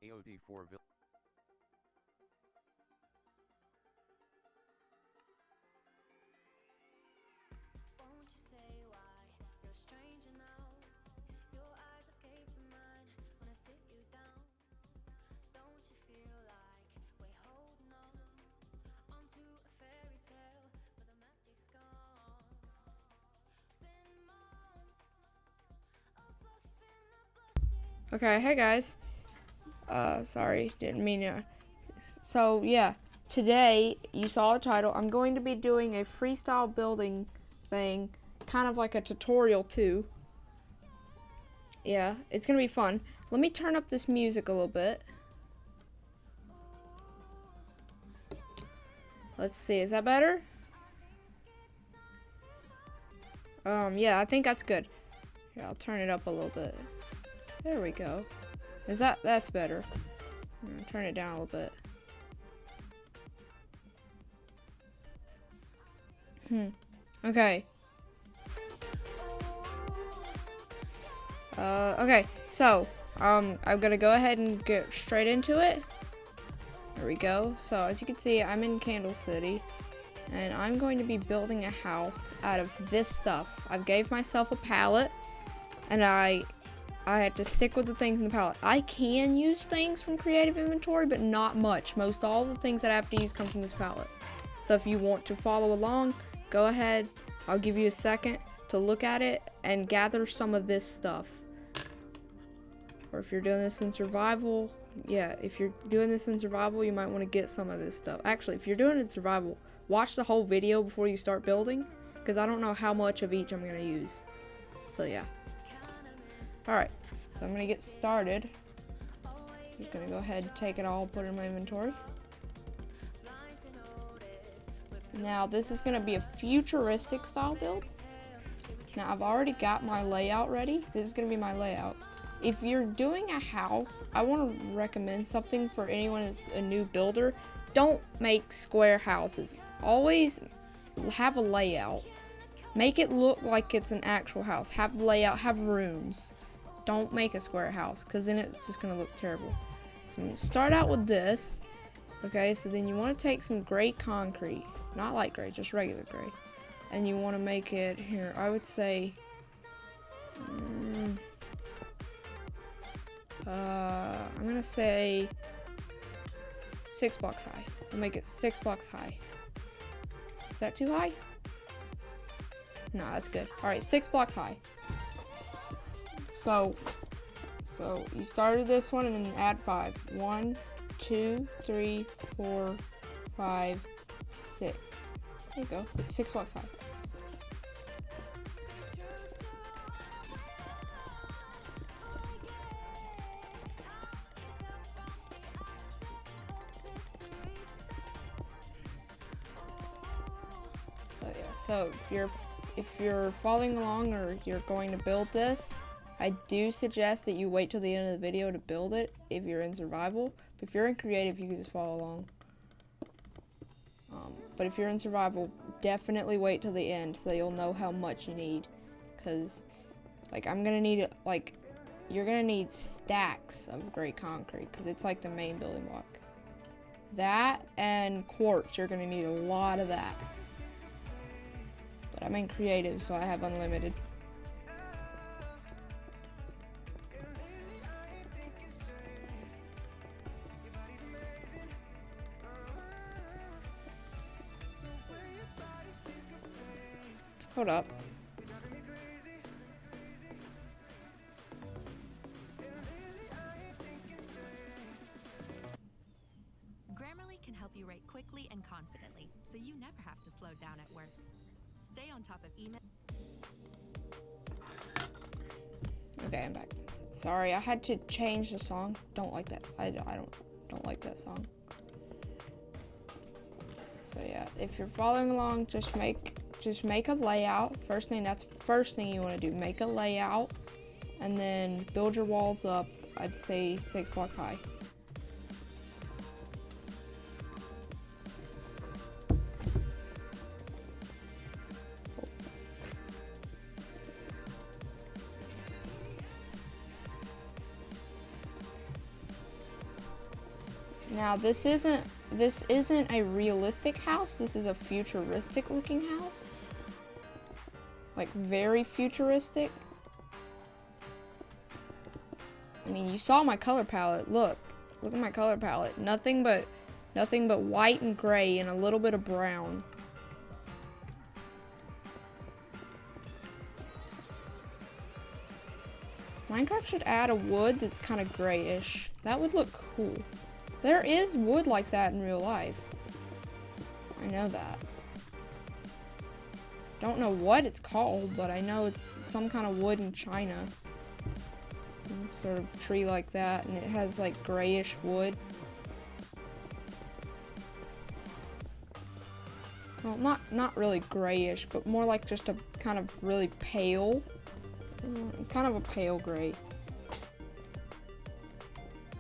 AOD4 Won't you say why you're a stranger now? Your eyes escape my mind when I sit you down. Don't you feel like we're holding on onto a fairy tale, but the magic's gone? Been months of puffing the blushes. Okay, hey guys. Sorry, didn't mean to. So yeah, today you saw the title. I'm going to be doing a freestyle building thing, kind of like a tutorial too. Yeah, it's gonna be fun. Let me turn up this music a little bit. Let's see, is that better? Yeah, I think that's good. Here, I'll turn it up a little bit. There we go. That's better. Turn it down a little bit. Okay. Okay, so, I'm gonna go ahead and get straight into it. There we go. So, as you can see, I'm in Candle City, and I'm going to be building a house out of this stuff. I've gave myself a palette, and I had to stick with the things in the palette. I can use things from creative inventory, but not much. Most all the things that I have to use come from this palette. So if you want to follow along, go ahead. I'll give you a second to look at it and gather some of this stuff. Or if you're doing this in survival, yeah, if you're doing this in survival, you might want to get some of this stuff. Actually, if you're doing it in survival, watch the whole video before you start building, because I don't know how much of each I'm going to use. So yeah. Alright, so I'm going to get started. I'm just going to go ahead and take it all, put it in my inventory. Now, this is going to be a futuristic style build. Now, I've already got my layout ready. This is going to be my layout. If you're doing a house, I want to recommend something for anyone that's a new builder. Don't make square houses. Always have a layout. Make it look like it's an actual house. Have the layout, have rooms. Don't make a square house, because then it's just going to look terrible. So I'm going to start out with this. Okay, so then you want to take some gray concrete. Not light gray, just regular gray. And you want to make it, here, I would say, I'm going to say 6 blocks high. I'll make it 6 blocks high. Is that too high? No, that's good. Alright, 6 blocks high. So you started this one and then add 5. 1, 2, 3, 4, 5, 6. There you go. 6 blocks high. So yeah. So if you're following along or you're going to build this, I do suggest that you wait till the end of the video to build it if you're in survival. But if you're in creative, you can just follow along. But if you're in survival, definitely wait till the end so you'll know how much you need. Because, like, I'm going to need, like, you're going to need stacks of gray concrete because it's like the main building block. That and quartz, you're going to need a lot of that. But I'm in creative, so I have unlimited. Hold up. Grammarly can help you write quickly and confidently, so you never have to slow down at work. Stay on top of email. Okay, I'm back. Sorry, I had to change the song. Don't like that. I don't like that song. So yeah, if you're following along, just make a layout. First thing you want to do. Make a layout and then build your walls up, I'd say 6 blocks high. Now this isn't a realistic house. This is a futuristic looking house. Like very futuristic. I mean, you saw my color palette. Look at my color palette. Nothing but white and gray and a little bit of brown. Minecraft should add a wood that's kind of grayish. That would look cool. There is wood like that in real life. I know that. Don't know what it's called, but I know it's some kind of wood in China. Some sort of tree like that, and it has like grayish wood. Well, not really grayish, but more like just a kind of really pale. It's kind of a pale gray.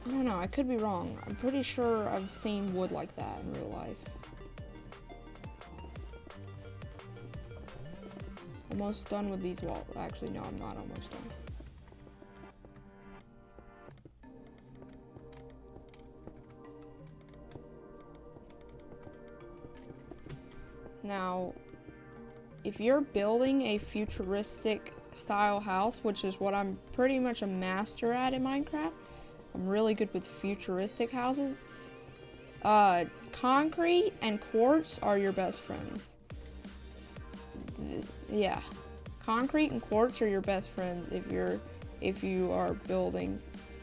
I don't know, I could be wrong. I'm pretty sure I've seen wood like that in real life. Almost done with these walls. Actually, no, I'm not almost done. Now, if you're building a futuristic style house, which is what I'm pretty much a master at in Minecraft, I'm really good with futuristic houses. Concrete and quartz are your best friends. Yeah, concrete and quartz are your best friends if you are building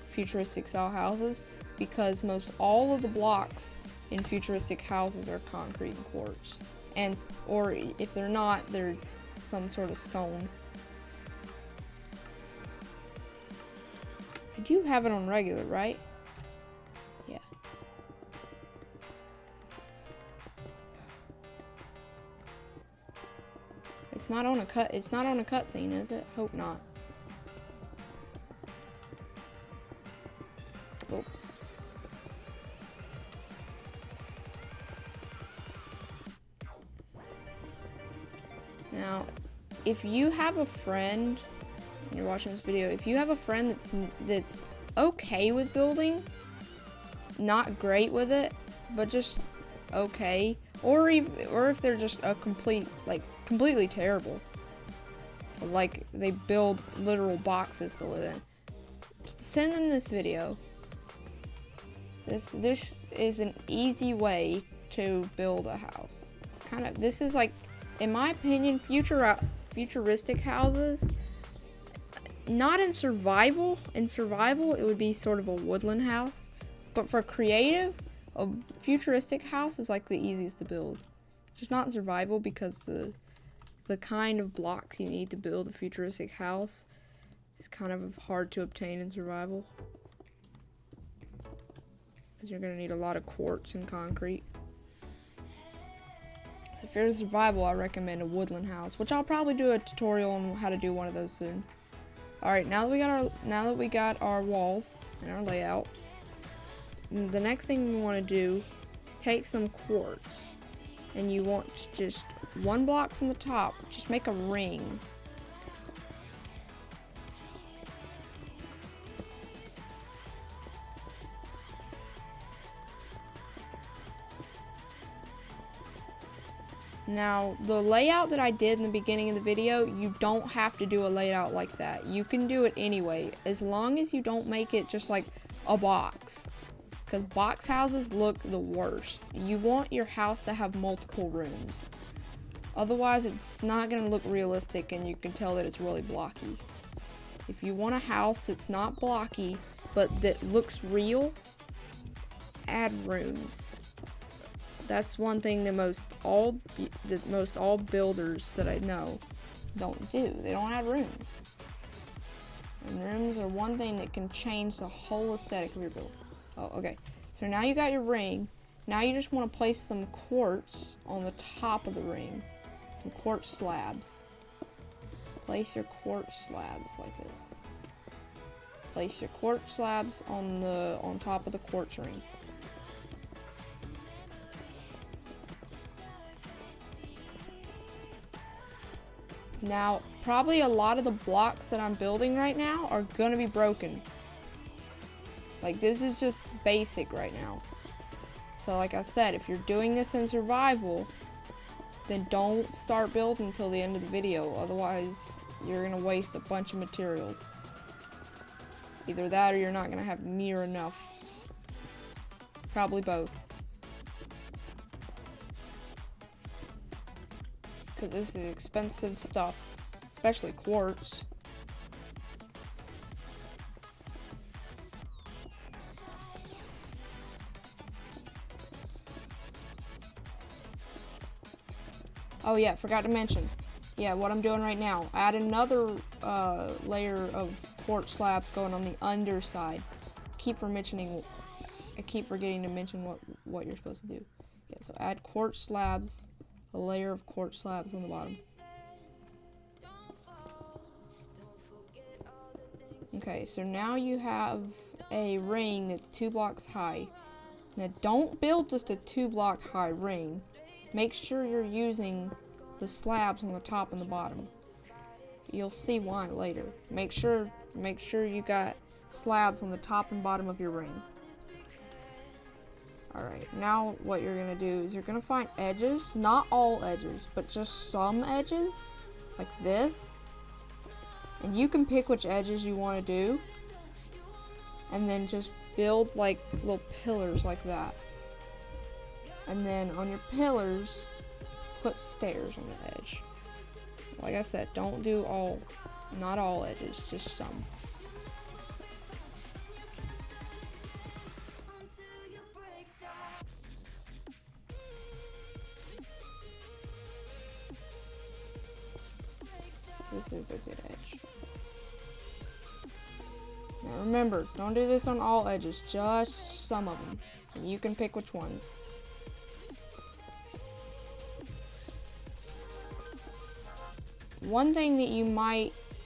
futuristic style houses, because most all of the blocks in futuristic houses are concrete and quartz, or if they're not, they're some sort of stone. I do have it on regular, right? Yeah. It's not on a cutscene, is it? Hope not. Oh. Now, if you have a friend, and you're watching this video, if you have a friend that's okay with building, not great with it, but just okay, or if they're just a completely terrible, like they build literal boxes to live in, send them this video. This is an easy way to build a house. This is like, in my opinion, futuristic houses. Not in survival. In survival, it would be sort of a woodland house. But for creative, a futuristic house is like the easiest to build. Just not in survival, because the kind of blocks you need to build a futuristic house is kind of hard to obtain in survival. Because you're going to need a lot of quartz and concrete. So if you're in survival, I recommend a woodland house, which I'll probably do a tutorial on how to do one of those soon. Alright, now that we got our walls and our layout, the next thing we want to do is take some quartz, and you want just one block from the top, just make a ring. Now, the layout that I did in the beginning of the video, you don't have to do a layout like that. You can do it anyway, as long as you don't make it just like a box. Because box houses look the worst. You want your house to have multiple rooms. Otherwise, it's not going to look realistic, and you can tell that it's really blocky. If you want a house that's not blocky, but that looks real, add rooms. That's one thing that most all builders that I know don't do. They don't add rooms. And rooms are one thing that can change the whole aesthetic of your build. Oh, okay. So now you got your ring. Now you just want to place some quartz on the top of the ring. Some quartz slabs. Place your quartz slabs like this. Place your quartz slabs on top of the quartz ring. Now, probably a lot of the blocks that I'm building right now are gonna be broken. Like, this is just basic right now. So like I said, if you're doing this in survival, then don't start building until the end of the video. Otherwise, you're gonna waste a bunch of materials. Either that or you're not gonna have near enough. Probably both. Because this is expensive stuff, especially quartz. Oh yeah, forgot to mention. Yeah, what I'm doing right now. Add another layer of quartz slabs going on the underside. I keep forgetting to mention what you're supposed to do. Yeah, so add quartz slabs, a layer of quartz slabs on the bottom. Okay, so now you have a ring that's 2 blocks high. Now don't build just a 2 block high ring. Make sure you're using the slabs on the top and the bottom. You'll see why later. Make sure you got slabs on the top and bottom of your ring. Alright, now what you're gonna do is you're gonna find edges, not all edges, but just some edges, like this. And you can pick which edges you want to do, and then just build like little pillars like that. And then on your pillars, put stairs on the edge. Like I said, don't do not all edges, just some. This is a good edge. Now remember, don't do this on all edges, just some of them. And you can pick which ones. One thing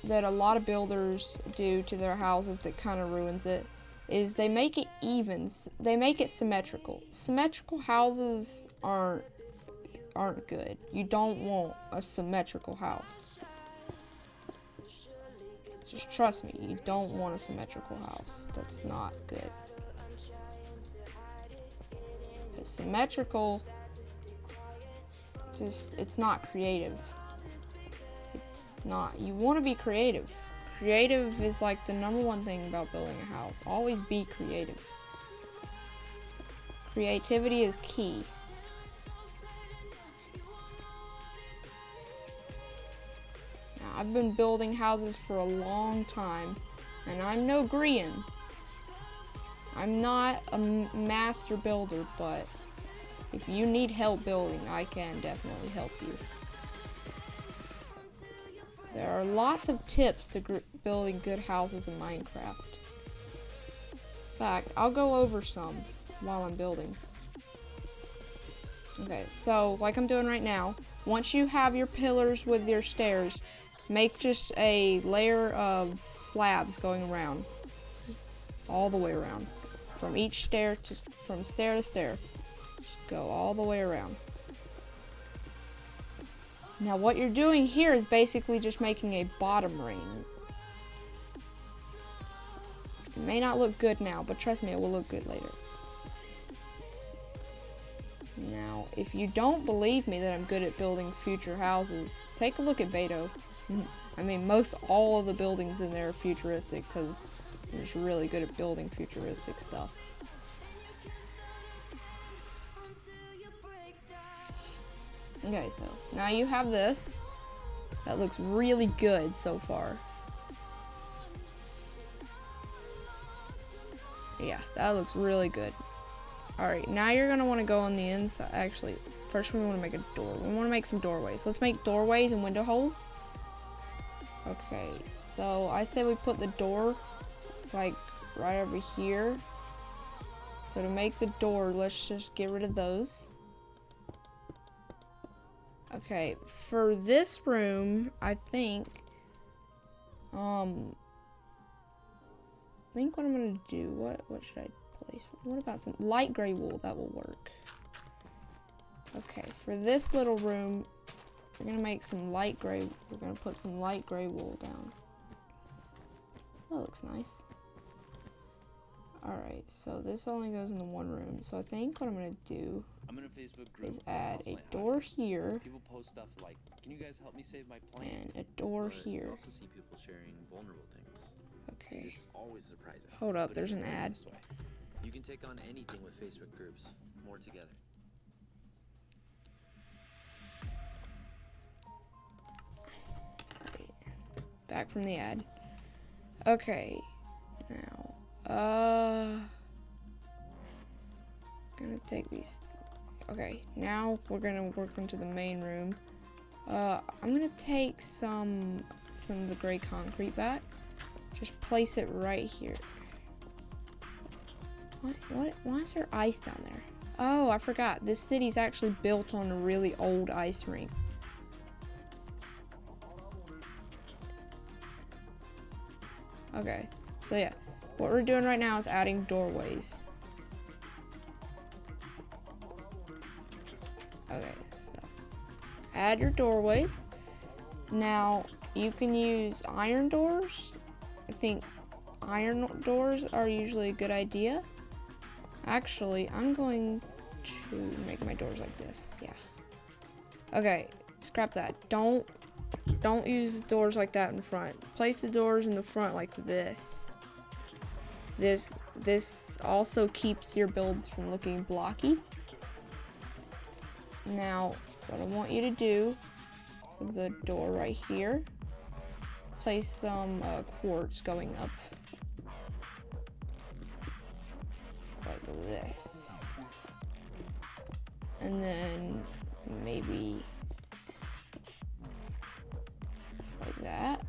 that a lot of builders do to their houses that kind of ruins it is they make it even. They make it symmetrical. Symmetrical houses aren't good. You don't want a symmetrical house. Just trust me, you don't want a symmetrical house. That's not good. It's symmetrical, it's not creative. It's not. You want to be creative. Creative is like the #1 thing about building a house. Always be creative. Creativity is key. I've been building houses for a long time, and I'm no Grian. I'm not a master builder, but if you need help building, I can definitely help you. There are lots of tips to building good houses in Minecraft. In fact, I'll go over some while I'm building. Okay, so like I'm doing right now, once you have your pillars with your stairs, make just a layer of slabs going around, all the way around, from each stair, from stair to stair. Just go all the way around. Now what you're doing here is basically just making a bottom ring. It may not look good now, but trust me, it will look good later. Now, if you don't believe me that I'm good at building future houses, take a look at Beto. I mean, most all of the buildings in there are futuristic because I'm just really good at building futuristic stuff. Okay, so now you have this. That looks really good so far. Yeah, that looks really good. Alright, now you're going to want to go on the inside. Actually, first we want to make a door. We want to make some doorways. Let's make doorways and window holes. Okay, so I say we put the door like right over here. So to make the door, let's just get rid of those. Okay, for this room, I think what I'm gonna do, what should I place? What about some light gray wool? That will work. Okay, for this little room, we're gonna make some light gray. We're gonna put some light gray wool down. That looks nice. Alright, so this only goes in the one room. So I think what I'm gonna do I'm in a Facebook group. is add Lost a my door hide. here People post stuff like, "Can you guys help me save my plant?" and a door But here. I've also seen people sharing vulnerable things. Okay. It's always surprising. Hold up, but there's in an the ad. best way. You can take on anything with Facebook groups. More together. Back from the ad. Okay. Now, gonna take these. Okay, now we're gonna work into the main room. I'm gonna take some of the gray concrete back. Just place it right here. Why is there ice down there? Oh, I forgot. This city's actually built on a really old ice rink. Okay, so yeah, what we're doing right now is adding doorways. Okay, so add your doorways. Now, you can use iron doors. I think iron doors are usually a good idea. Actually, I'm going to make my doors like this. Yeah. Okay, scrap that. Don't use doors like that in front. Place the doors in the front like this. This also keeps your builds from looking blocky. Now, what I want you to do for the door right here, place some quartz going up like this. And then maybe like that.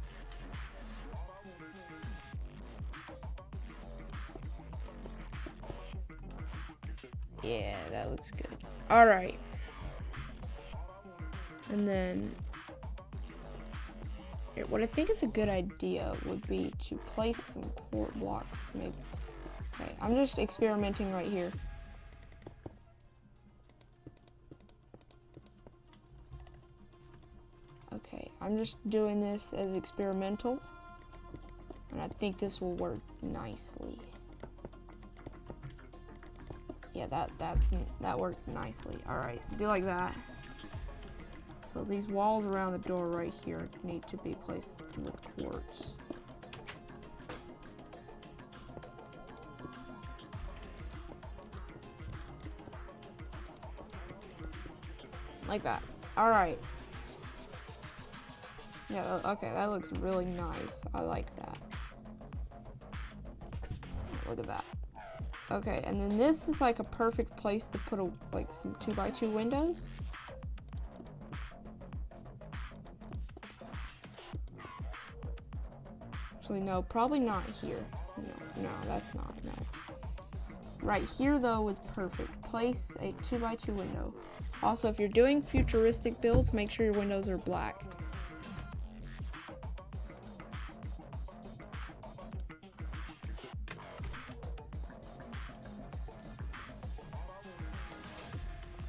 Yeah, that looks good. All right. And then what I think is a good idea would be to place some quart blocks, maybe. Okay, I'm just experimenting right here. Okay, I'm just doing this as experimental, and I think this will work nicely. Yeah, that worked nicely. All right, so do like that. So these walls around the door right here need to be placed with quartz. Like that. All right. Yeah, okay, that looks really nice. I like that. Look at that. Okay, and then this is like a perfect place to put like some 2x2 windows. Actually, no, probably not here. No, that's not, no. Right here, though, is perfect. Place a 2x2 window. Also, if you're doing futuristic builds, make sure your windows are black.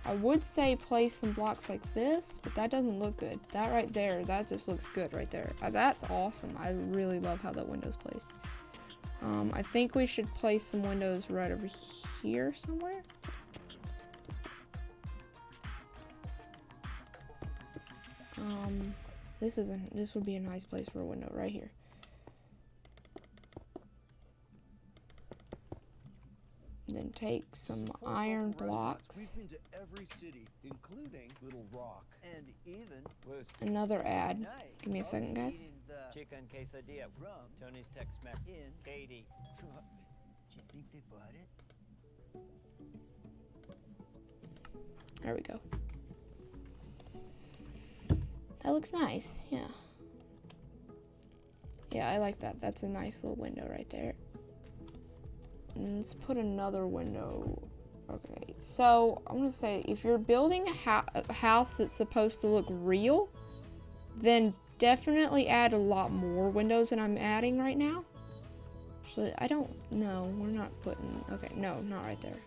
I would say place some blocks like this, but that doesn't look good. That right there, that just looks good right there. That's awesome. I really love how that window's placed. I think we should place some windows right over here somewhere. This would be a nice place for a window right here. Then take some iron blocks. We've been to every city, including Little Rock. And even Another ad. Give me a second, guys. chicken quesadilla from Tony's Tex-Mex in Katy. Do you think they bought it? There we go. That looks nice, yeah. Yeah, I like that. That's a nice little window right there. And let's put another window. Okay, so I'm gonna say if you're building a house that's supposed to look real, then definitely add a lot more windows than I'm adding right now. Actually, I don't know. We're not putting. Okay, no, not right there.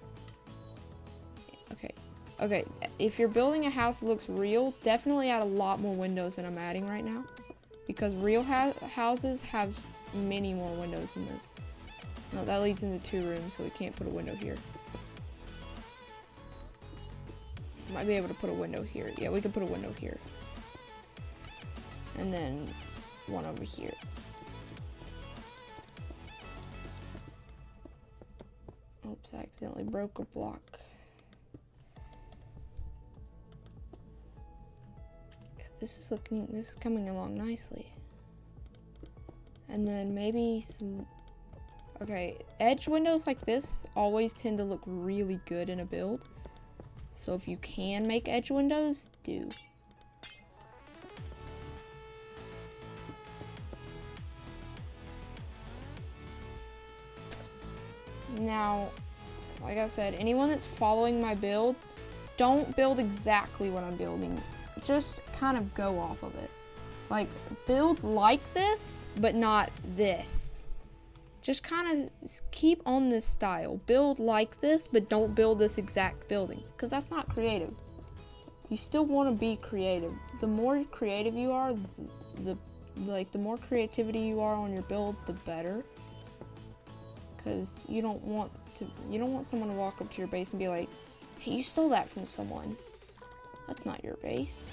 Okay, if you're building a house that looks real, definitely add a lot more windows than I'm adding right now. Because real houses have many more windows than this. No, that leads into 2 rooms, so we can't put a window here. Might be able to put a window here. Yeah, we can put a window here. And then one over here. Oops, I accidentally broke a block. This is coming along nicely. And then maybe some, okay, edge windows like this always tend to look really good in a build. So if you can make edge windows, do. Now, like I said, anyone that's following my build, don't build exactly what I'm building. Just kind of go off of it. Like, build like this, but not this. Just kind of keep on this style. Build like this, but don't build this exact building, because that's not creative. You still want to be creative. The more creative you are, the more creativity you are on your builds, the better. Because you don't want someone to walk up to your base and be like, "Hey, you stole that from someone. That's not your base."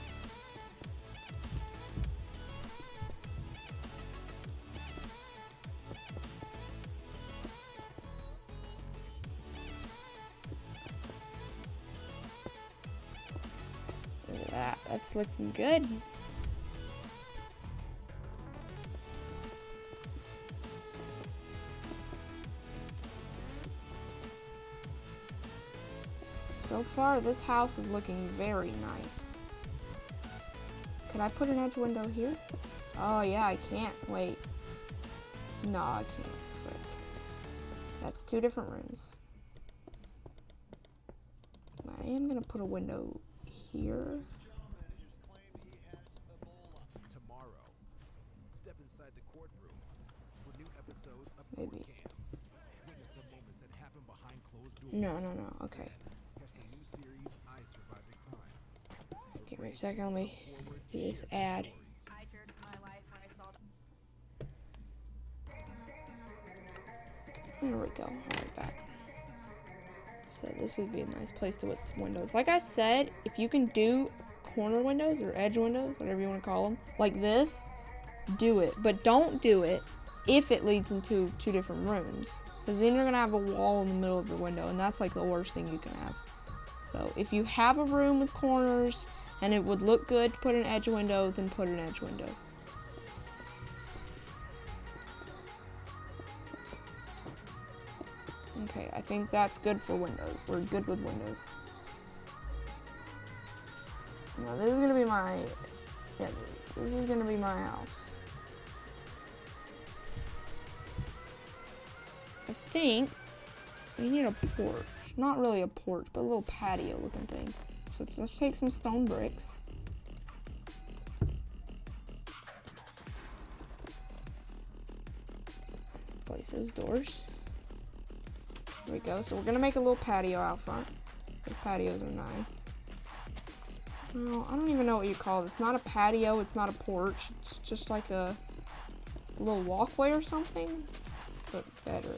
Look at that. That's looking good. So far, this house is looking very nice. Could I put an edge window here? Oh yeah, I can't. Wait. No, I can't. Frick. That's 2 different rooms. I am gonna put a window here. Tomorrow, step inside the courtroom for new episodes of Maybe. Witness the moments that happen behind closed doors. No. Okay. Catch the new series I Survived a Crime. Give me a second. Let me do this ad. I feared for my life when I saw There we go. Alright, back. So this would be a nice place to put some windows. Like I said, if you can do corner windows or edge windows, whatever you want to call them, like this, do it. But don't do it if it leads into 2 different rooms. Because then you're going to have a wall in the middle of your window, and that's like the worst thing you can have. So if you have a room with corners and it would look good to put an edge window, then put an edge window. Okay, I think that's good for windows. We're good with windows. Now this is gonna be my, this is gonna be my house. I think we need a porch. Not really a porch, but a little patio looking thing. So let's take some stone bricks. Place those doors. There we go. So we're gonna make a little patio out front. Those patios are nice. No, I don't even know what you call it. It's not a patio, it's not a porch. It's just like a little walkway or something, but better.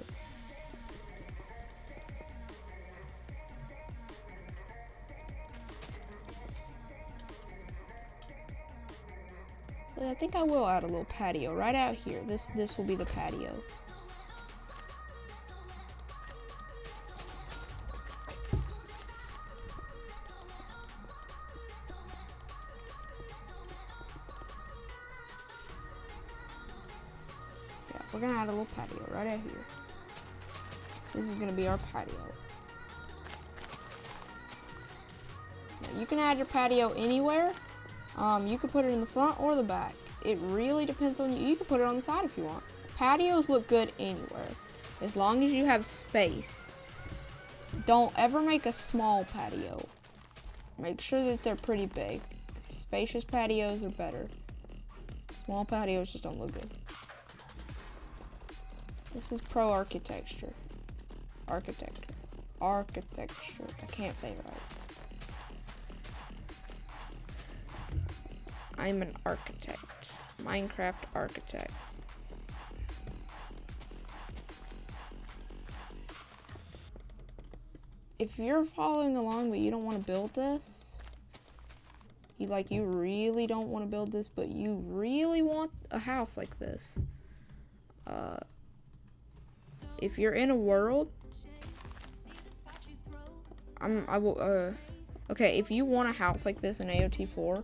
So I think I will add a little patio right out here. This will be the patio. We're gonna add a little patio right out here. This is gonna be our patio. Now, you can add your patio anywhere. You can put it in the front or the back. It really depends on you. You can put it on the side if you want. Patios look good anywhere, as long as you have space. Don't ever make a small patio. Make sure that they're pretty big. Spacious patios are better. Small patios just don't look good. This is pro architecture. Architecture. I can't say it right. I'm an architect. Minecraft architect. if you're following along but you don't want to build this, you really don't want to build this, but you really want a house like this. If you're in a world, okay, if you want a house like this in AOT4,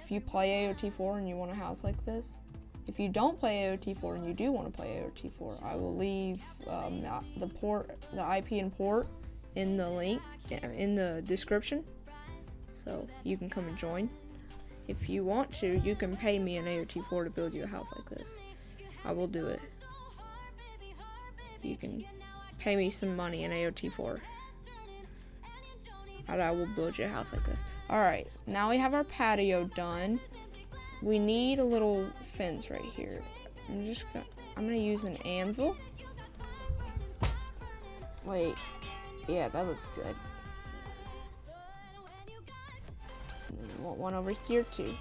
if you play AOT4 and you want a house like this, if you don't play AOT4 and you do want to play AOT4, I will leave the IP and port in the link in the description, so you can come and join. If you want to, you can pay me in AOT4 to build you a house like this. I will do it. You can pay me some money in AOT4, and I will build you a house like this. Alright, now we have our patio done. We need a little fence right here. I'm gonna use an anvil. Wait, yeah, that looks good. And then we want one over here too.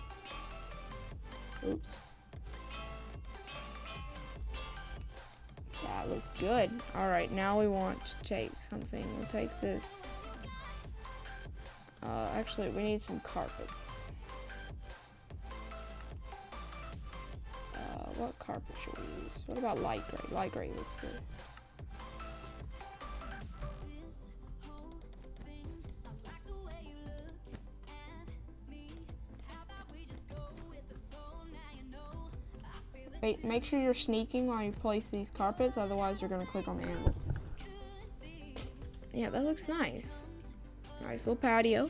Oops. That looks good. Alright, now we want to take something. We'll take this. Actually, we need some carpets. What carpet should we use? What about light gray? Light gray looks good. Wait, make sure you're sneaking while you place these carpets, otherwise you're gonna click on the anvil. Yeah, that looks nice. Nice little patio.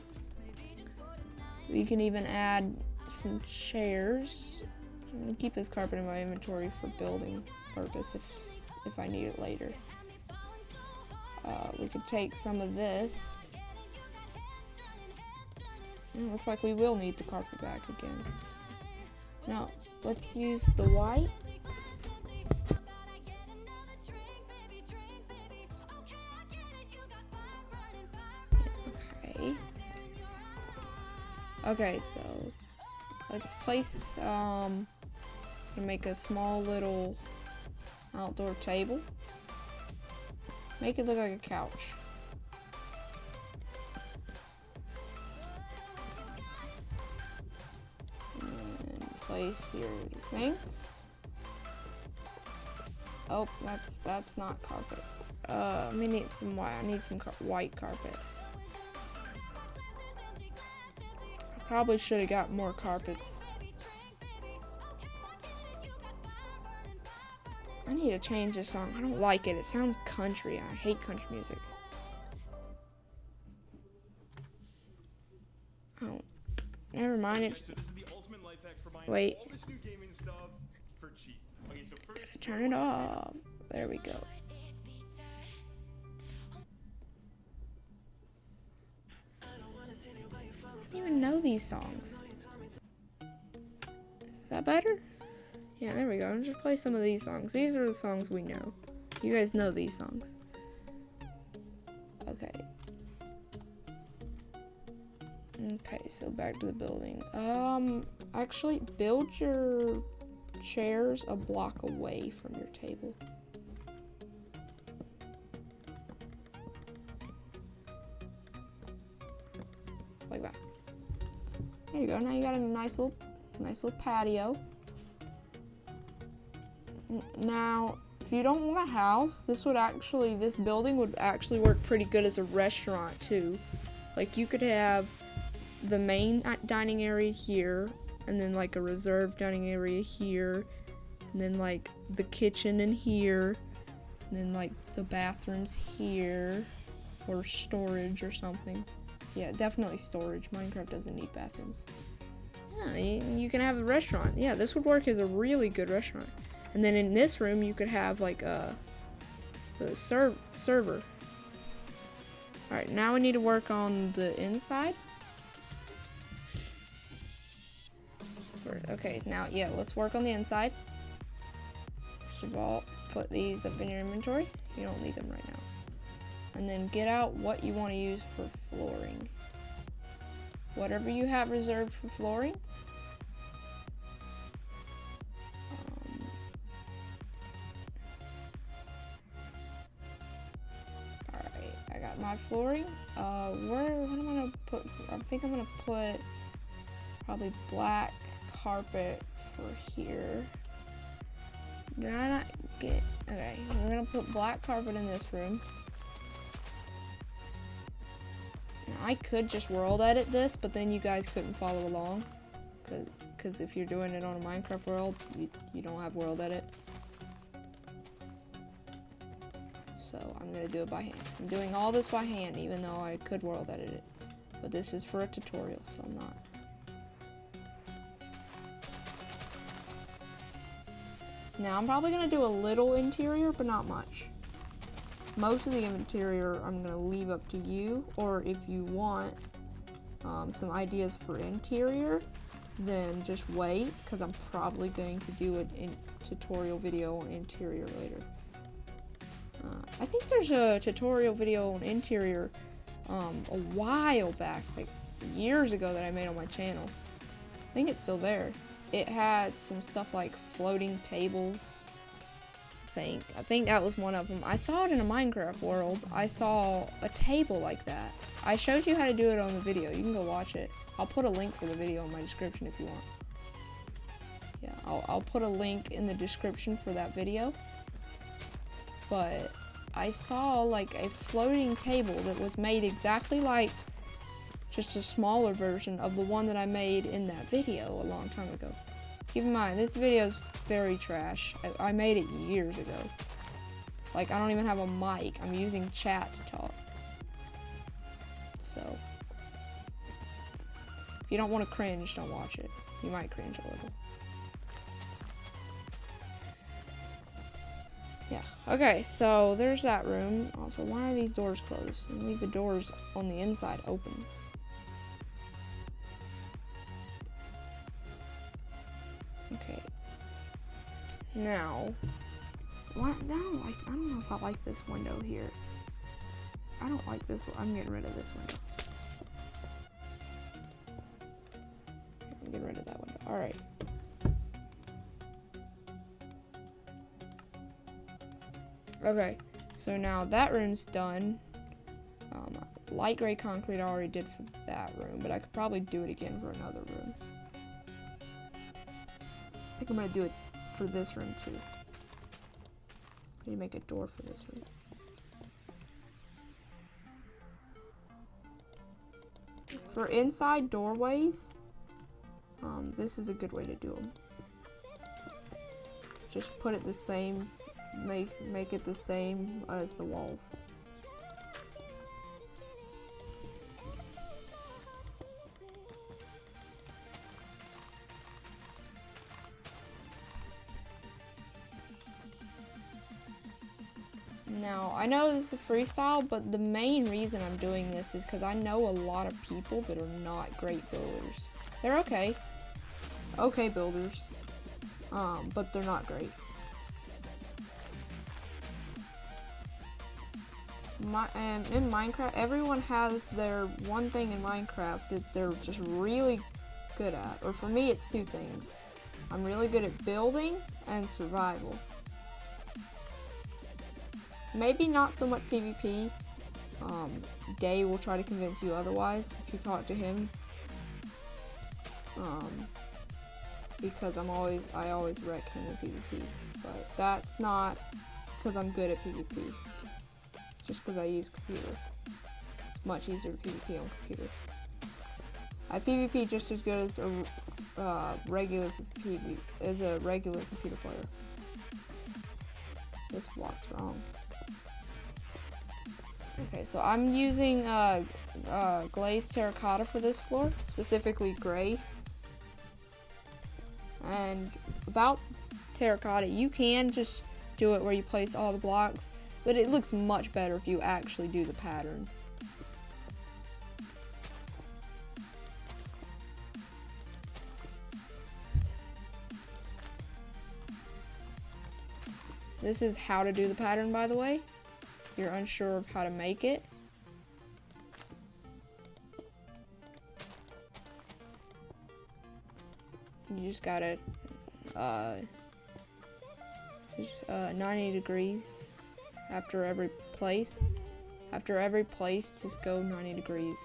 We can even add some chairs. I'm gonna keep this carpet in my inventory for building purpose if I need it later. We could take some of this. It looks like we will need the carpet back again. Now, let's use the white. Okay. Okay, so let's place, make a small little outdoor table. Make it look like a couch. And place your things. Oh, that's not carpet. We need some white. I need some white carpet. I probably should have got more carpets. I need to change this song. I don't like it. It sounds country. I hate country music. Oh, never mind it. Wait. Gotta turn it off. There we go. I don't even know these songs. Is that better? Yeah, there we go. I'll just play some of these songs. These are the songs we know. You guys know these songs. Okay. Okay, so back to the building. Actually, build your chairs a block away from your table. Like that. There you go. Now you got a nice little patio. Now, if you don't want a house, this building would actually work pretty good as a restaurant too. Like, you could have the main dining area here, and then like a reserved dining area here, and then like the kitchen in here, and then like the bathrooms here, or storage or something. Yeah, definitely storage. Minecraft doesn't need bathrooms. Yeah, you can have a restaurant. Yeah, this would work as a really good restaurant. And then in this room, you could have like a server. Alright, now we need to work on the inside. Okay, now, yeah, let's work on the inside. First of all, put these up in your inventory. You don't need them right now. And then get out what you want to use for flooring. Whatever you have reserved for flooring. Alright, I got my flooring. What am I gonna put? I think I'm gonna put probably black carpet for here. Did I not get? Okay, I'm gonna put black carpet in this room. Now, I could just world edit this, but then you guys couldn't follow along, because if you're doing it on a Minecraft world, you don't have world edit. So I'm gonna do it by hand. I'm doing all this by hand, even though I could world edit it. But this is for a tutorial, so I'm not. Now I'm probably gonna do a little interior, but not much. Most of the interior I'm gonna leave up to you, or if you want some ideas for interior, then just wait, because I'm probably going to do a tutorial video on interior later. I think there's a tutorial video on interior a while back, like years ago, that I made on my channel. I think it's still there. It had some stuff like floating tables. I think that was one of them. I saw it in a Minecraft world. I saw a table like that. I showed you how to do it on the video. You can go watch it. I'll put a link for the video in my description if you want. Yeah, I'll put a link in the description for that video. But I saw like a floating table that was made exactly like, just a smaller version of the one that I made in that video a long time ago. Keep in mind, this video is very trash. I made it years ago. Like, I don't even have a mic. I'm using chat to talk. So, if you don't want to cringe, don't watch it. You might cringe a little. Yeah. Okay, so there's that room. Also, why are these doors closed? And leave the doors on the inside open. Okay. Now, what? I don't know if I like this window here. I don't like this one. I'm getting rid of this window. I'm getting rid of that window. All right. Okay, so now that room's done. Light gray concrete I already did for that room, but I could probably do it again for another room. I think I'm gonna do it for this room too. I need to make a door for this room. For inside doorways, this is a good way to do them. Just put it the same. Make it the same as the walls. Now, I know this is a freestyle, but the main reason I'm doing this is because I know a lot of people that are not great builders. They're okay builders, but they're not great. In Minecraft, everyone has their one thing in Minecraft that they're just really good at. Or for me, it's two things. I'm really good at building and survival. Maybe not so much PvP. Gay will try to convince you otherwise if you talk to him. Because I always wreck him in PvP. But that's not because I'm good at PvP. Just because I use computer. It's much easier to PvP on computer. I PvP just as good as a regular computer player. This block's wrong. Okay, so I'm using glazed terracotta for this floor, specifically gray. And about terracotta, you can just do it where you place all the blocks. But it looks much better if you actually do the pattern. This is how to do the pattern, by the way. If you're unsure of how to make it. You just gotta 90 degrees after every place. After every place, just go 90 degrees.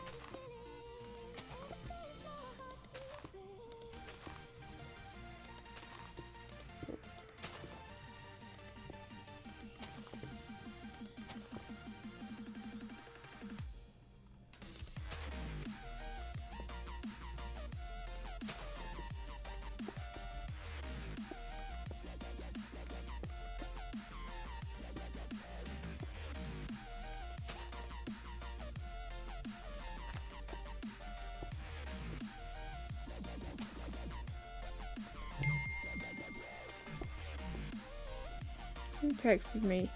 Who texted me?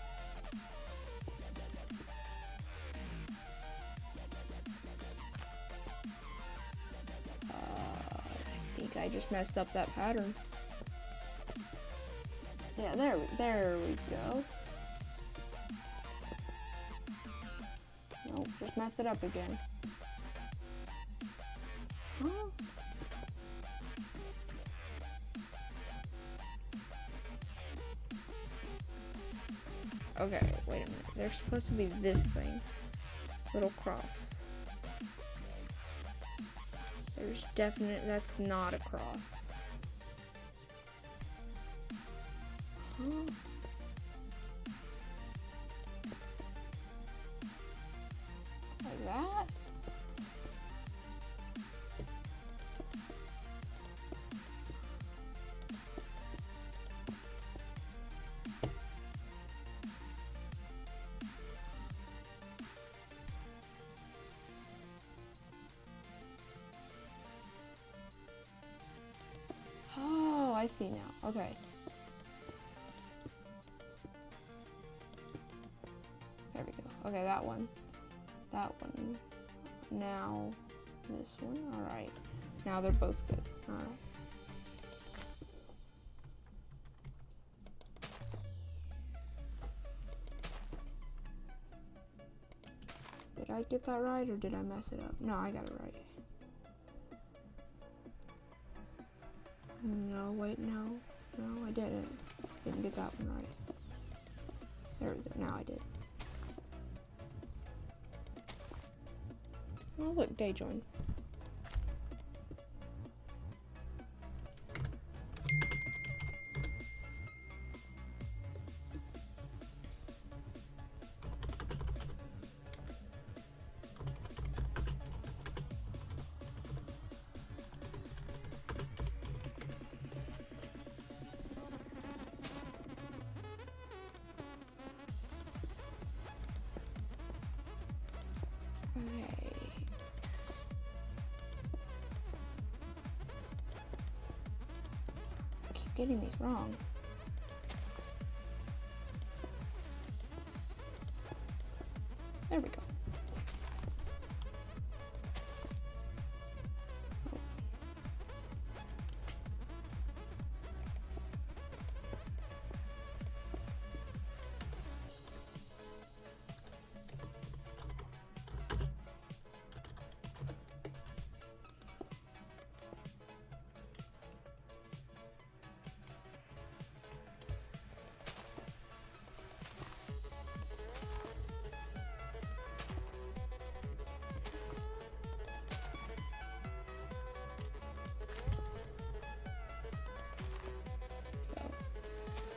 I think I just messed up that pattern. Yeah, there we go. Nope, just messed it up again. Huh? Okay, wait a minute. There's supposed to be this thing. Little cross. There's that's not a cross. Huh? Like that? Oh, I see now. Okay. There we go. Okay, that one. That one. Now, this one. Alright. Now they're both good. Alright. Did I get that right or did I mess it up? No, I got it right. No, wait, no. No, I didn't. Didn't get that one right. There we go. Now I did. Oh, look, day join. Okay. I keep getting these wrong. There we go.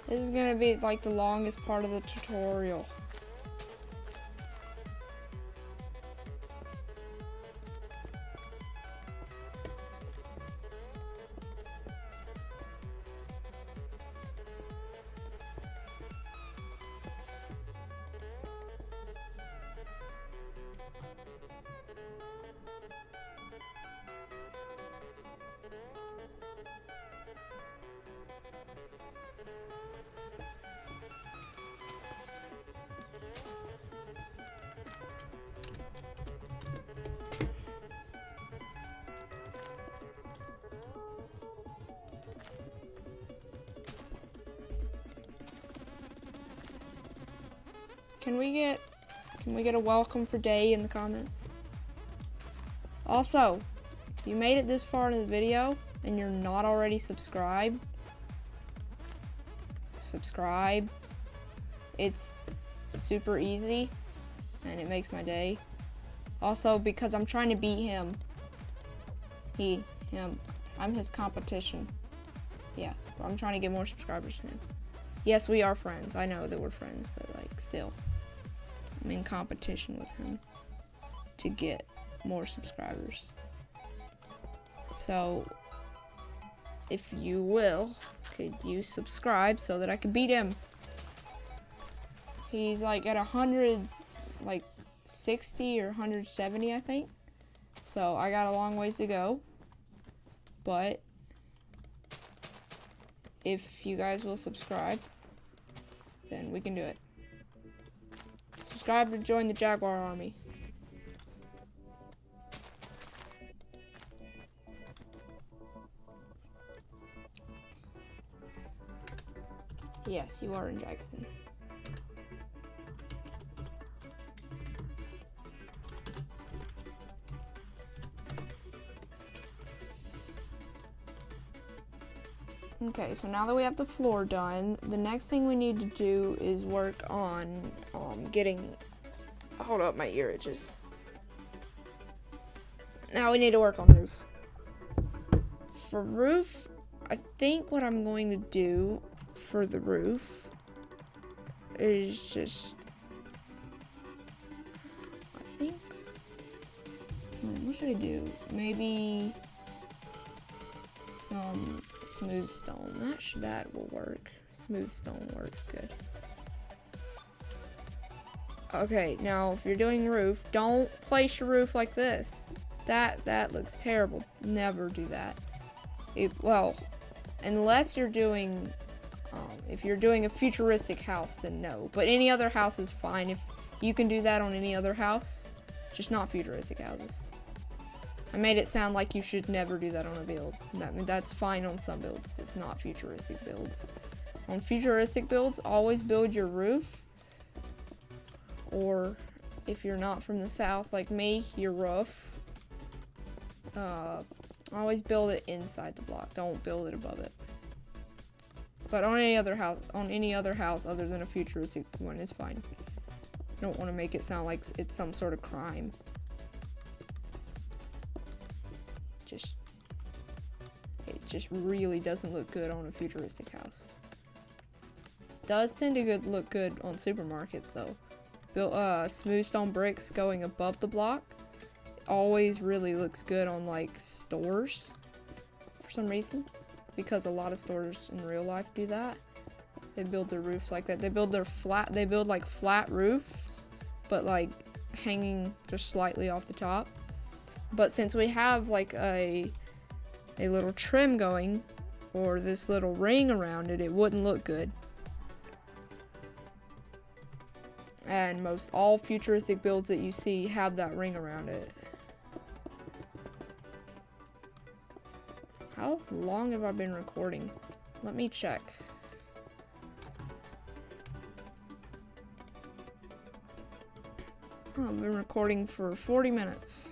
This is gonna be like the longest part of the tutorial. Can we get a welcome for Day in the comments? Also, if you made it this far into the video and you're not already subscribed, subscribe. It's super easy. and it makes my day. Also, because I'm trying to beat him. Him. I'm his competition. Yeah, I'm trying to get more subscribers than him. Yes, we are friends. I know that we're friends, but like still, I'm in competition with him to get more subscribers. So, if you will, could you subscribe so that I can beat him? He's like at 160 or 170, I think. So I got a long ways to go. But if you guys will subscribe, then we can do it. Subscribe to join the Jaguar Army. Yes, you are in Jackson. Okay, so now that we have the floor done, the next thing we need to do is work on getting... Hold up, my ear itches. Now we need to work on roof. For roof, I think what I'm going to do for the roof is just... I think... what should I do? Maybe... some smooth stone. That will work. Smooth stone works good. Okay, now if you're doing roof, don't place your roof like this. That looks terrible. Never do that. Well, unless you're doing, if you're doing a futuristic house, then no. But any other house is fine. If you can do that on any other house, just not futuristic houses. I made it sound like you should never do that on a build. That's fine on some builds, just not futuristic builds. On futuristic builds, always build your roof. Or if you're not from the south like me, your roof. Always build it inside the block. Don't build it above it. But on any other house other than a futuristic one, it's fine. I don't want to make it sound like it's some sort of crime. It just really doesn't look good on a futuristic house. Does tend to look good on supermarkets though. Smooth stone bricks going above the block always really looks good on like stores for some reason, because a lot of stores in real life do that. They build their roofs like that. They build like flat roofs, but like hanging just slightly off the top. But since we have like a little trim going, or this little ring around it, it wouldn't look good. And most all futuristic builds that you see have that ring around it. How long have I been recording? Let me check. Oh, I've been recording for 40 minutes.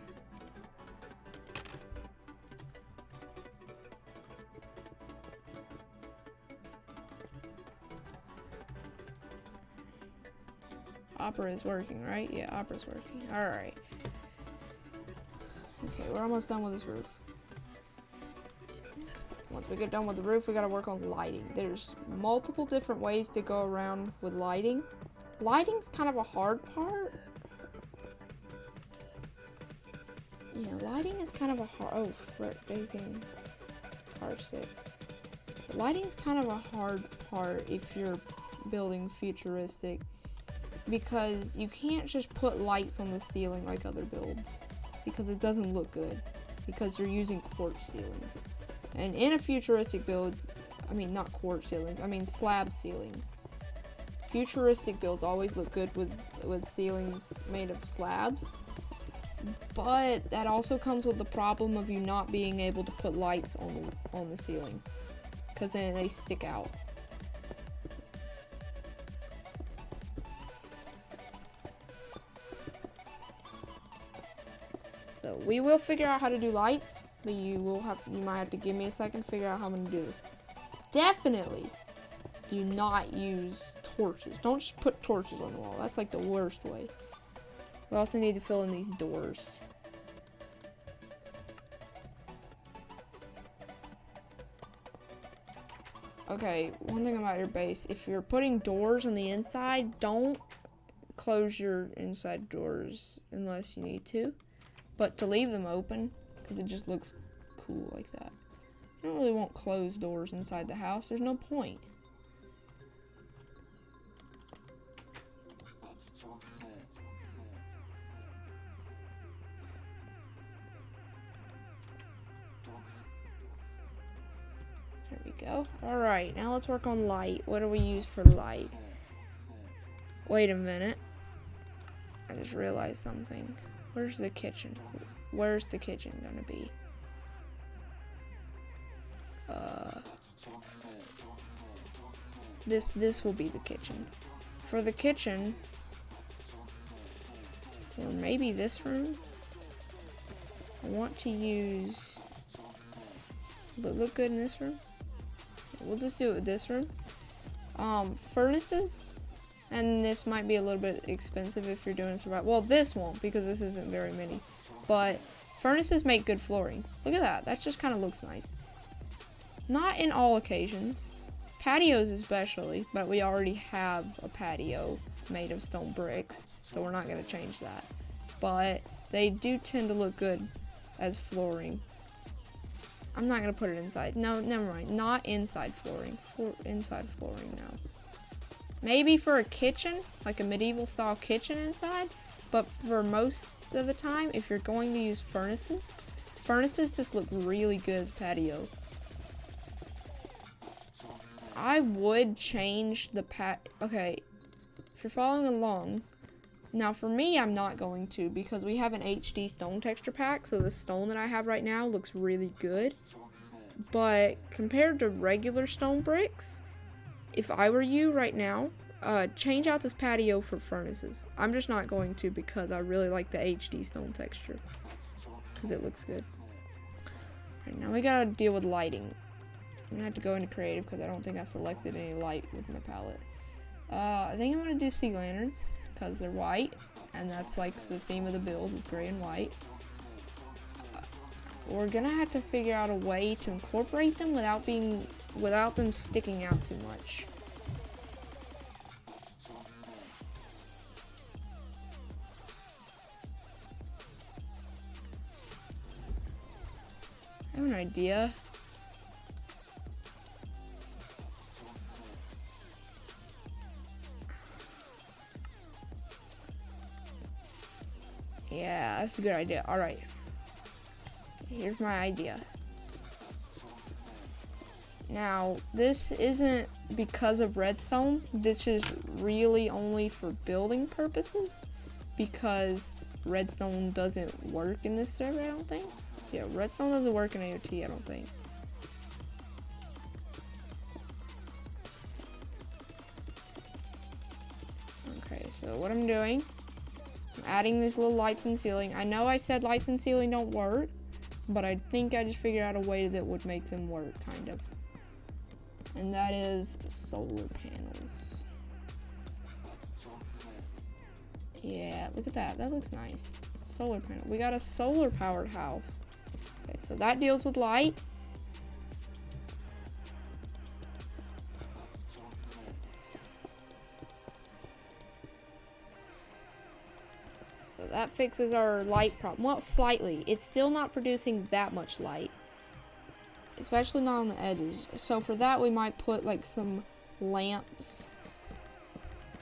Opera is working, right? Yeah, Opera's working. Alright. Okay, we're almost done with this roof. Once we get done with the roof, we gotta work on lighting. There's multiple different ways to go around with lighting. Lighting's kind of a hard part. Yeah, lighting is kind of a hard... Oh, frick, anything. Car sick. Lighting's kind of a hard part if you're building futuristic, because you can't just put lights on the ceiling like other builds, because it doesn't look good, because you're using quartz ceilings. And in a futuristic build, I mean not quartz ceilings, I mean slab ceilings. Futuristic builds always look good with ceilings made of slabs, but that also comes with the problem of you not being able to put lights on the ceiling, because then they stick out. So we will figure out how to do lights, but you might have to give me a second to figure out how I'm gonna do this. Definitely do not use torches. Don't just put torches on the wall. That's like the worst way. We also need to fill in these doors. Okay, one thing about your base, if you're putting doors on the inside, don't close your inside doors unless you need to. But to leave them open, because it just looks cool like that. I don't really want closed doors inside the house. There's no point. There we go. Alright, now let's work on light. What do we use for light? Wait a minute. I just realized something. Where's the kitchen? Where's the kitchen gonna be? This will be the kitchen. For the kitchen, or maybe this room, I want to use, look good in this room. We'll just do it with this room. Furnaces, and this might be a little bit expensive if you're doing survival. Well, this won't, because this isn't very many, but furnaces make good flooring. Look at that. That just kind of looks nice. Not in all occasions. Patios especially, but we already have a patio made of stone bricks, so we're not going to change that. But they do tend to look good as flooring. I'm not going to put it inside. No, never mind. Not inside flooring. Inside flooring now. Maybe for a kitchen, like a medieval style kitchen inside, but for most of the time, if you're going to use furnaces, furnaces just look really good as patio. I would change the okay, if you're following along, now for me, I'm not going to, because we have an HD stone texture pack, so the stone that I have right now looks really good. But compared to regular stone bricks, if I were you right now, change out this patio for furnaces. I'm just not going to, because I really like the HD stone texture, because it looks good. Right, now we gotta deal with lighting. I'm gonna have to go into creative because I don't think I selected any light with my palette. I think I'm gonna do sea lanterns because they're white, and that's like the theme of the build is gray and white. We're gonna have to figure out a way to incorporate them without them sticking out too much. I have an idea. Yeah, that's a good idea. Alright. Here's my idea. Now, this isn't because of redstone. This is really only for building purposes, because redstone doesn't work in this server, I don't think. Yeah, redstone doesn't work in AOT, I don't think. Okay, so what I'm doing, I'm adding these little lights and ceiling. I know I said lights and ceiling don't work, but I think I just figured out a way that would make them work, kind of. And that is solar panels. Yeah, look at that. That looks nice. Solar panel. We got a solar powered house. Okay, so that deals with light. So that fixes our light problem. Well, slightly. It's still not producing that much light, especially not on the edges. So for that, we might put like some lamps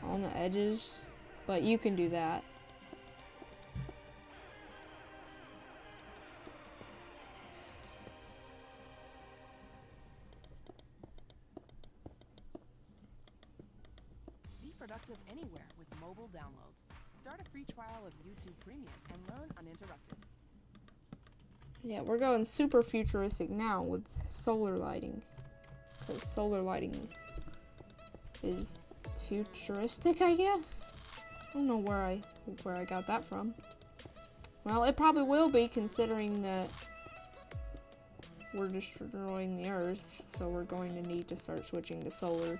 on the edges, but you can do that. Be productive anywhere with mobile downloads. Start a free trial of YouTube Premium and learn uninterrupted. Yeah, we're going super futuristic now with solar lighting, because solar lighting is futuristic, I guess. I don't know where I got that from. Well, it probably will be, considering that we're destroying the Earth, so we're going to need to start switching to solar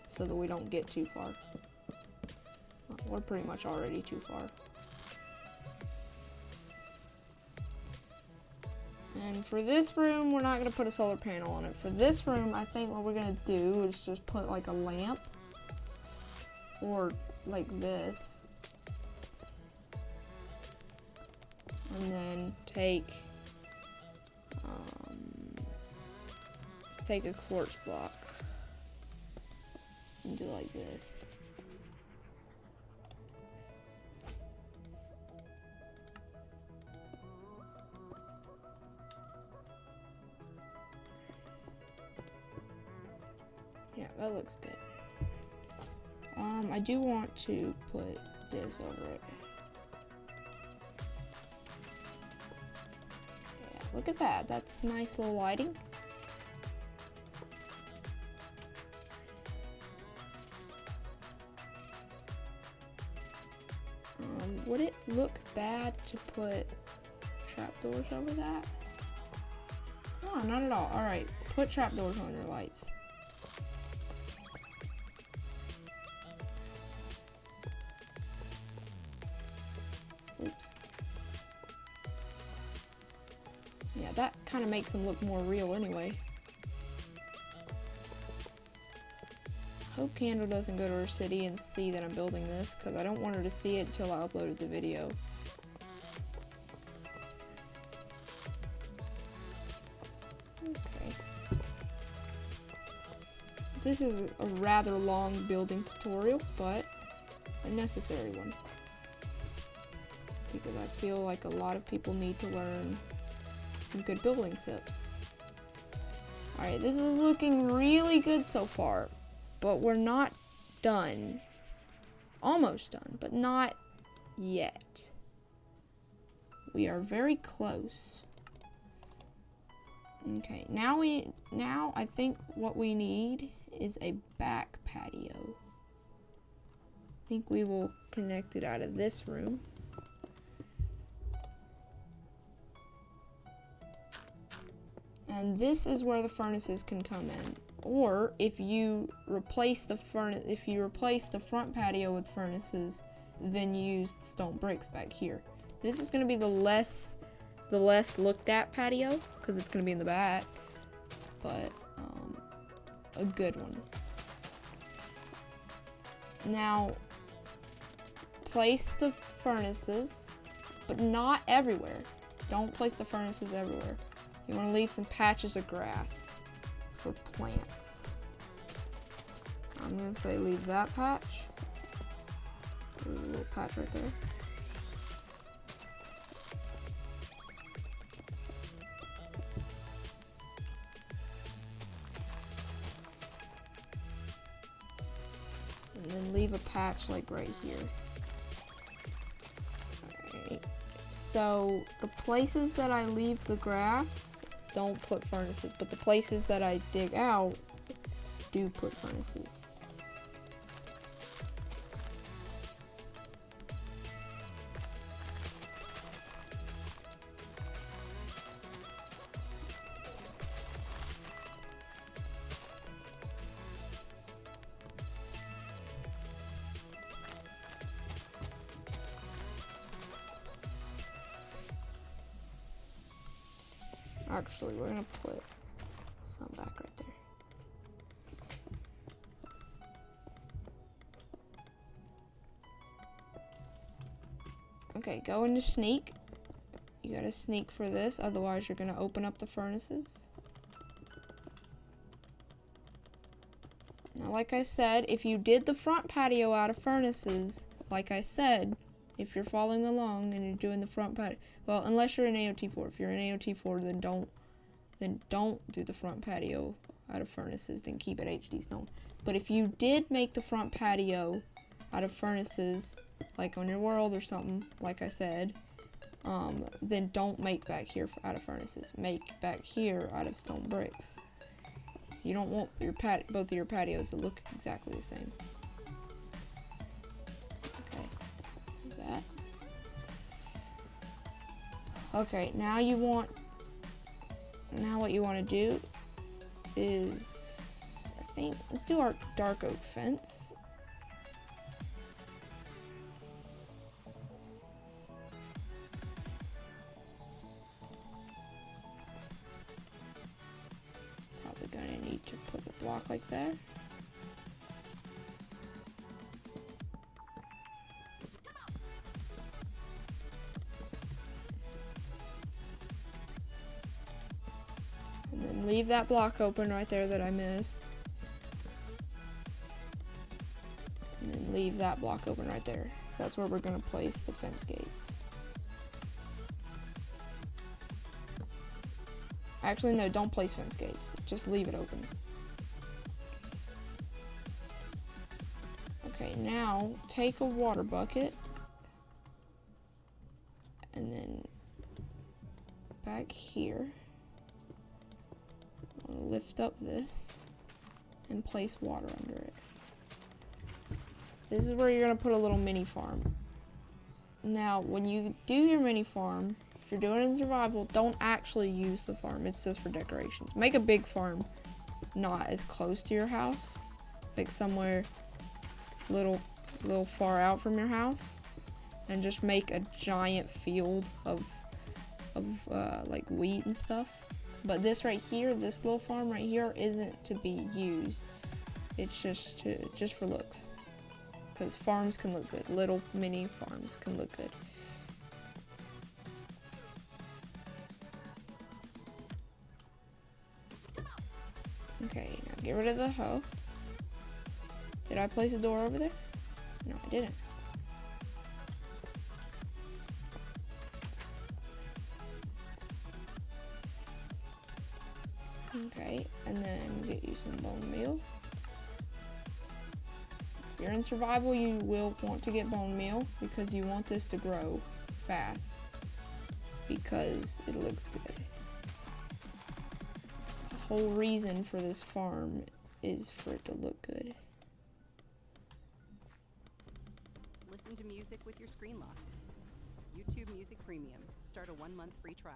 so that we don't get too far. Well, we're pretty much already too far. And for this room, we're not going to put a solar panel on it. For this room, I think what we're going to do is just put like a lamp. Or like this. And then take a quartz block and do like this. Yeah, that looks good. I do want to put this over it. Yeah, look at that. That's nice little lighting. Would it look bad to put trapdoors over that? No, not at all. Alright, put trapdoors on your lights. Oops. Yeah, that kind of makes them look more real anyway. Hope Candle doesn't go to her city and see that I'm building this, because I don't want her to see it until I uploaded the video. Okay. This is a rather long building tutorial, but a necessary one. Because I feel like a lot of people need to learn some good building tips. Alright, this is looking really good so far. But we're not done. Almost done, but not yet. We are very close. Okay, now I think what we need is a back patio. I think we will connect it out of this room. And this is where the furnaces can come in. Or if you replace the front patio with furnaces, then use stone bricks back here. This is going to be the less looked at patio because it's going to be in the back, but a good one. Now place the furnaces, but not everywhere. Don't place the furnaces everywhere. You want to leave some patches of grass for plants. I'm going to say leave that patch. There's a little patch right there. And then leave a patch like right here. Alright. So the places that I leave the grass, don't put furnaces, but the places that I dig out do put furnaces. Actually, we're gonna put some back right there. Okay, go into sneak. You gotta sneak for this, otherwise you're gonna open up the furnaces. Now, like I said, if you did the front patio out of furnaces, like I said, if you're following along and you're doing the front patio, well, unless you're in AOT4. If you're in AOT4, then don't do the front patio out of furnaces. Then keep it HD stone. But if you did make the front patio out of furnaces, like on your world or something, like I said, then don't make back here out of furnaces. Make back here out of stone bricks. So you don't want your both of your patios to look exactly the same. That. Okay, now what you want to do is, I think, let's do our dark oak fence. block like that. And then leave that block open right there that I missed. And then leave that block open right there. So that's where we're going to place the fence gates. Actually, no, don't place fence gates. Just leave it open. Okay, now take a water bucket. And then back here. I'm gonna lift up this and place water under it. This is where you're gonna put a little mini farm. Now, when you do your mini farm, if you're doing it in survival, don't actually use the farm. It's just for decorations. Make a big farm, not as close to your house, like somewhere little far out from your house, and just make a giant field of like wheat and stuff. But this right here, this little farm right here, isn't to be used. It's just for looks. Because farms can look good. Little mini farms can look good. Okay, now get rid of the hoe. Did I place a door over there? No, I didn't. Okay, and then get you some bone meal. If you're in survival, you will want to get bone meal because you want this to grow fast because it looks good. The whole reason for this farm is for it to look good. Listen to music with your screen locked. YouTube Music Premium. Start a 1-month free trial.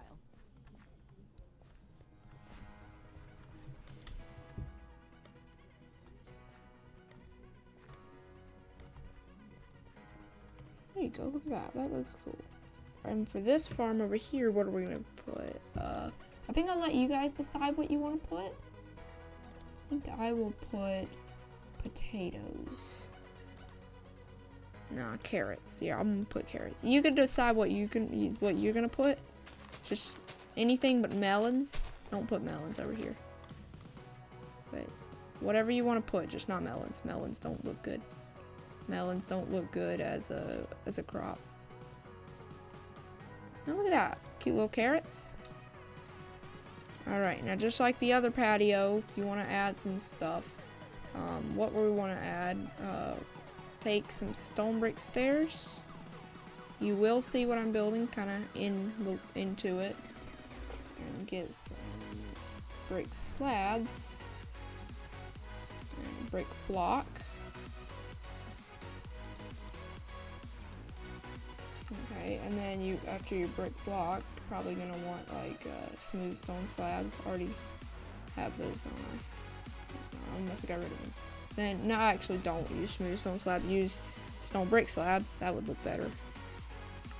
There you go, look at that. That looks cool. And for this farm over here, what are we gonna put? I think I'll let you guys decide what you want to put. I think I will put potatoes. Nah, carrots. Yeah, I'm gonna put carrots. You can decide what you're gonna put. Just anything but melons. Don't put melons over here. But whatever you want to put, just not melons. Melons don't look good. Melons don't look good as a crop. Now look at that. Cute little carrots. Alright, now just like the other patio, you want to add some stuff. What we want to add, take some stone brick stairs. You will see what I'm building kind of into it. And get some brick slabs. And brick block. Okay, and then after your brick block, you're probably gonna want like smooth stone slabs. Already have those, don't I? Unless I got rid of them. Then, no, actually don't use smooth stone slab. Use stone brick slabs. That would look better.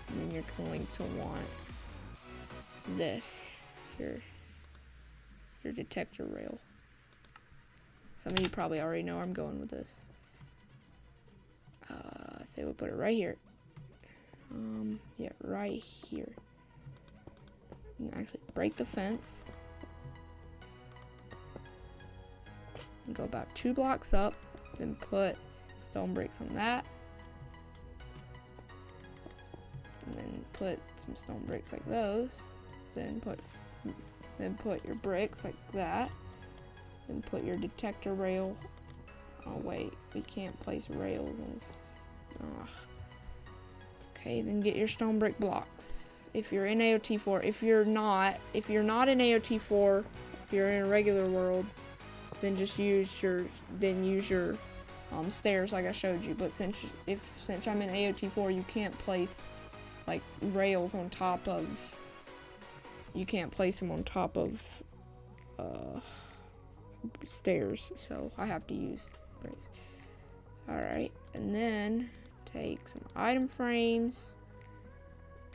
And then you're going to want this. Your detector rail. Some of you probably already know where I'm going with this. So we'll put it right here. Yeah, right here. And actually break the fence. And go about 2 blocks up. Then put stone bricks on that. And then put some stone bricks like those. Then put your bricks like that. Then put your detector rail. Oh wait, we can't place rails on this. Okay, then get your stone brick blocks. If you're in AOT4, if you're not in AOT4, if you're in a regular world, then just use your stairs like I showed you. But since I'm in AOT4, you can't place like rails on top of. You can't place them on top of stairs, so I have to use bricks. All right, and then take some item frames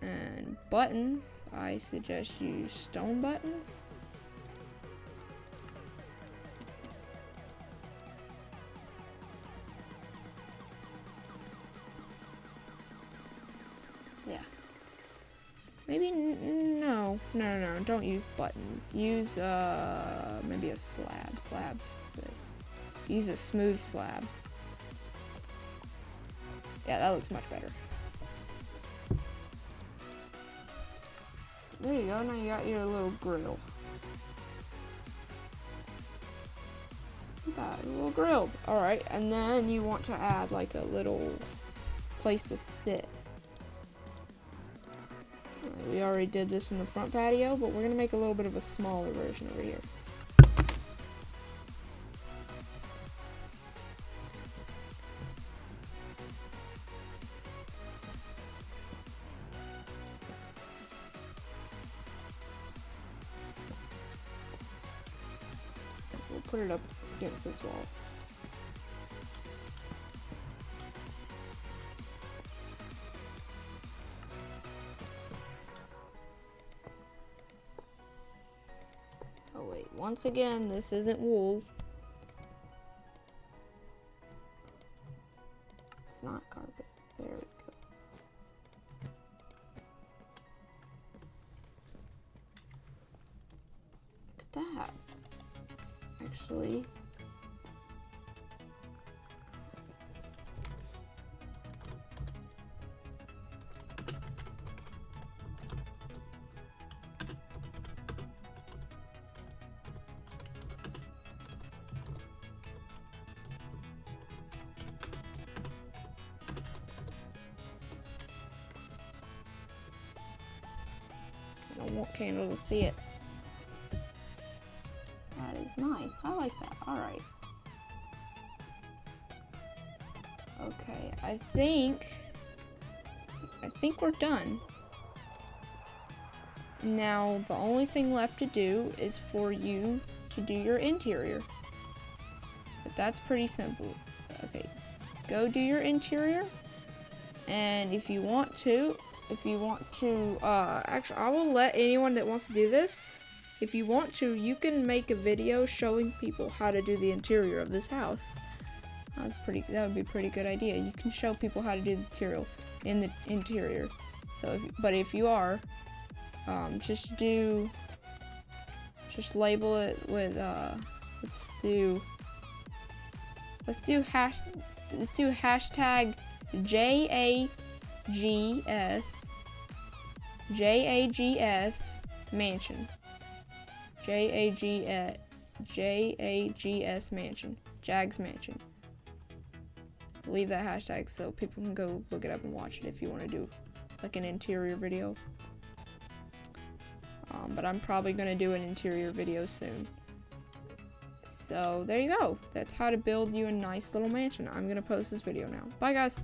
and buttons. I suggest use stone buttons. Maybe, no, don't use buttons. Use, maybe a slab. Use a smooth slab. Yeah, that looks much better. There you go, now you got your little grill. Look at that, a little grill. Alright, and then you want to add like a little place to sit. We already did this in the front patio, but we're gonna make a little bit of a smaller version over here. We'll put it up against this wall. Oh wait, once again, this isn't wool. It's not carpet. There we go. Look at that. Actually, I don't want Candle to see it. That is nice. I like that. Alright. Okay, I think we're done. Now, the only thing left to do is for you to do your interior. But that's pretty simple. Okay, go do your interior. And if you want to, actually, I will let anyone that wants to do this. If you want to, you can make a video showing people how to do the interior of this house. That would be a pretty good idea. You can show people how to do the material in the interior. So, if you are, just label it with let's do hashtag JAGS mansion. JAGS mansion. Jags mansion. Leave that hashtag so people can go look it up and watch it if you want to do like an interior video. But I'm probably going to do an interior video soon. So there you go. That's how to build you a nice little mansion. I'm going to post this video now. Bye guys.